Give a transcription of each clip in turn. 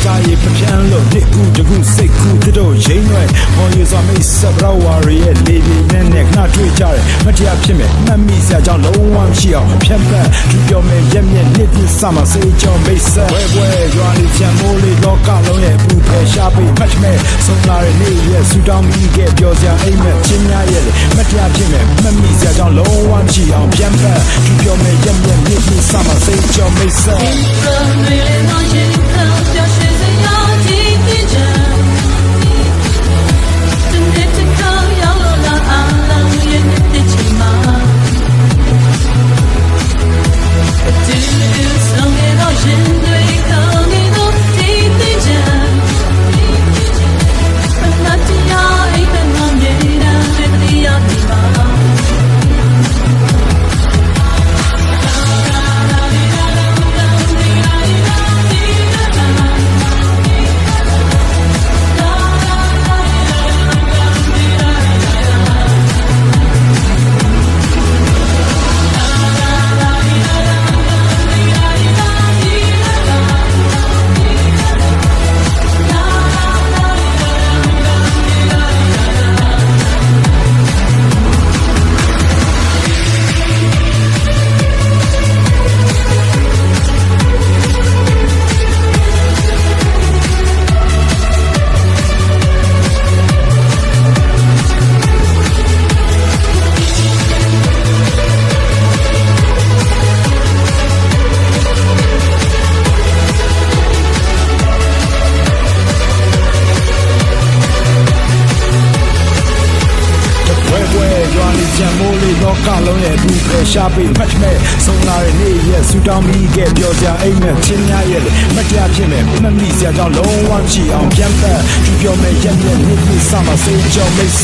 စာရေးပပြန်လို့တစ်ခုတစ်ခုစိတ်ကူးတို့ရင်းရွယ်ပေါ်ရစွာမိတ်ဆက်ဘရဝါရီရဲ့လေပြင်းနဲ့ခဏတွေ့ကြတယ်မတရားဖြစ်မဲ့မှတ်မိစရာကြောင့်လုံးဝမရှိအောင်ဖြတ်ပတ်သူပြောမယ်ရက်မြက်နှစ်ပြစမှာစိတ်ကြောင့်မိတ်ဆက်ဝဲဝဲရွာလေးချမ်းမိုးလေးလောကလုံးရဲ့ဘူးဖယ်ရှားပြီးမှတ်မဲ့ဆုံးလာတဲ့နေ့ရဲ့ဆူတောင်းပြီးခဲ့ပြောစရာအိမ်မဲ့ချင်းများရဲ့မတရားဖြစ်မဲ့မှတ်မိစရာကြောင့်လုံးဝမရှိအောင်ဖြတ်ပတ်သူပြောမယ်ရက်မြက်နှစ်ပြစမှာစိတ်ကြောင့်မိတ်ဆက်ချမ်းမိုးလေးလောကလုံးရဲ့ဘူးဖယ်ရှားပြီးမှတ်မဲ့ဆုံးလာတဲ့နေ့ရဲ့ဆူတောင်းပြီးခဲ့ပြောစရာအိမ်မဲ့ချင်းများရဲ့မတရားဖြစ်မဲ့မမိစရာကြောင့်လုံးဝချီအောင်ပြန်ပတ်သူပြောမယ်ရက်မြက်နှစ်ပြစမှာစိတ်ကြောင့်မိတ်စ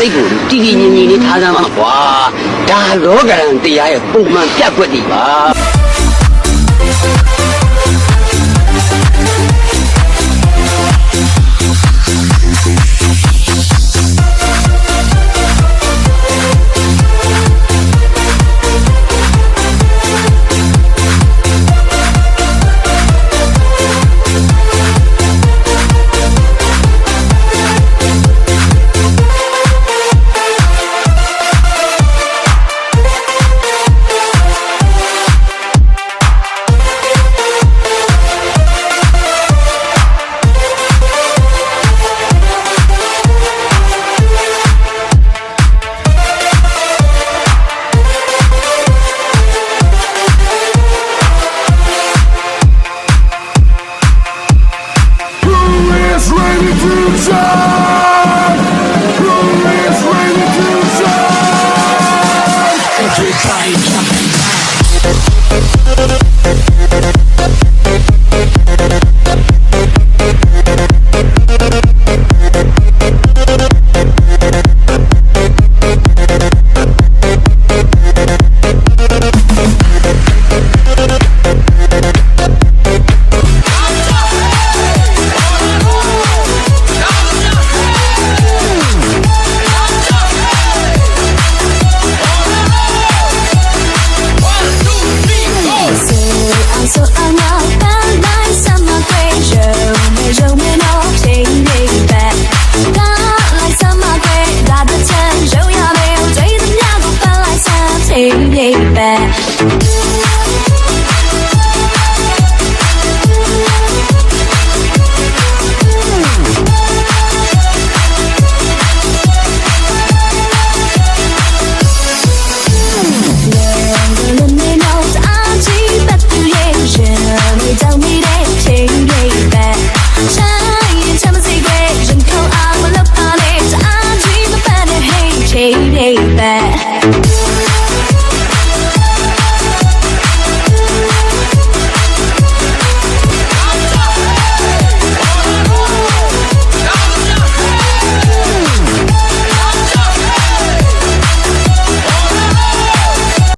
ိတ်ကိုတည်တည်ငြိမ်ငြိမ်လေးထားစမ်းပါကွာဒါလောကရန်တရားရဲ့ပုံမှန်ပြတ်ကွက်တွေပါ shine? Who is ready to shine? Everybody jumping So I'm not bad like summer gray. Show me no change back. Not like summer gray. Got the ten. Show ya me. Take them down. Go bad like something back. Tell me that change back. Shine, tell me secret. 人口爱我了 party. I dream about it. Hey, change back.